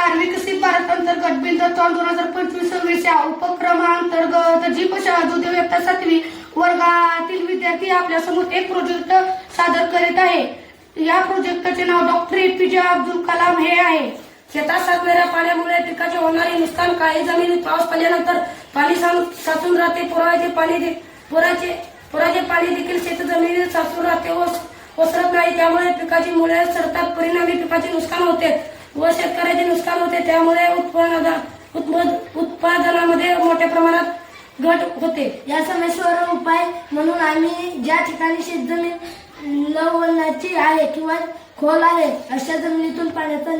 Star विकसित भारत अंतर्गत बिंदुत्वान 2025-26 या उपक्रमांतर्गत जीपशाळा दुर्दैव इयत्ता 7वी वर्गातील विद्यार्थी आपल्या समोर एक प्रोजेक्ट सादर करीत आहे. या प्रोजेक्टचे नाव डॉक्टर APJ अब्दुल कलाम हे आहे. शेतात साचणाऱ्या पाण्यामुळे पिकाचे होणारे नुकसान. काही जमिनीत पाऊस पडल्यानंतर पाणी साचून राहते. पुराचे पाणी देखील शेत जमिनीत साचून राहते व ओसरत नाही. त्यामुळे पिकाची मुळे सरतात. परिणामी पिकाचे नुकसान होते व शेतकऱ्याचे नुकसान होते. त्यामुळे उत्पादनामध्ये मोठ्या प्रमाणात घट होते. या समस्येवर उपाय म्हणून आम्ही ज्या ठिकाणी शेतजमीन लवणाची आहे किंवा खोल आहे अशा जमिनीतून पाण्याचा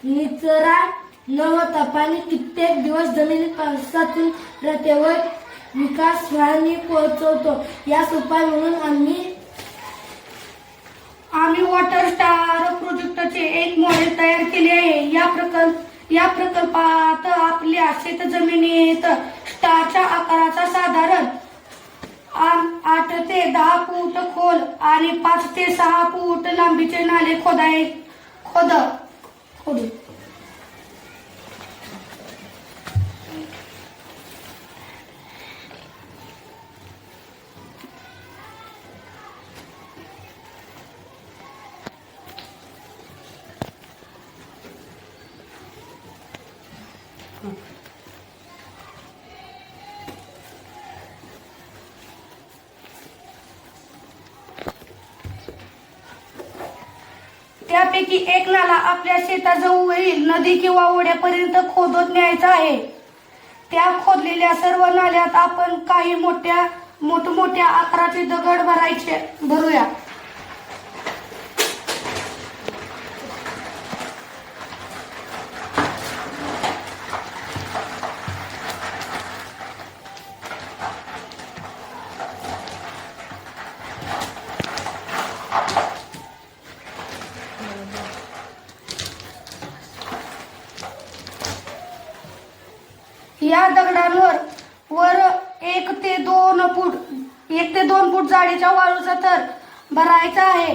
निचरा न होता पाणी कित्येक दिवस जमिनीत साचून राहते व विकास हानी पोहोचवतो. यास उपाय म्हणून आम्ही वॉटर स्टार प्रोजेक्टचे एक मॉडेल तयार केले आहे. या प्रकल्पात आपल्या शेतजमिनीत स्टारच्या आकाराचा साधारण 8 ते 10 फूट खोल आणि 5 ते 6 फूट लांबीचे नाले खोदू. त्यापैकी एक नाला आपल्या शेताजवळील नदी किंवा ओढ्यापर्यंत खोदत न्यायचा आहे. त्या खोदलेल्या सर्व नाल्यात आपण काही मोठमोठ्या आकाराचे दगड भरूया. या दगडांवर 1 ते 2 फूट जाडीच्या वाळूचा थर भरायचा आहे.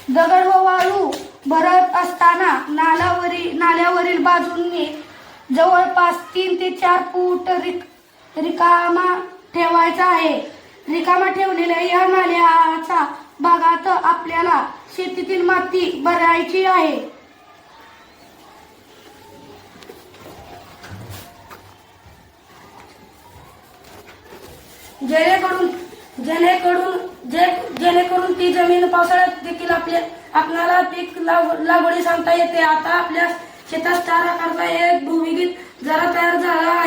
दगड व वाळू भरत असताना नाल्यावरील बाजूंनी जवळपास 3 ते 4 फूट रिकामा ठेवायचा आहे. रिकामा ठेवलेल्या या नाल्याच्या भागात आपल्याला शेतीतील माती भरायची आहे. जेणेकरून ती जमीन पावसाळ्यात देखील आपल्याला पीक लागवडी सांगता येते. आता आपल्या शेतात स्टार आकारचा एक भूमिगत जरा तयार झाला आहे.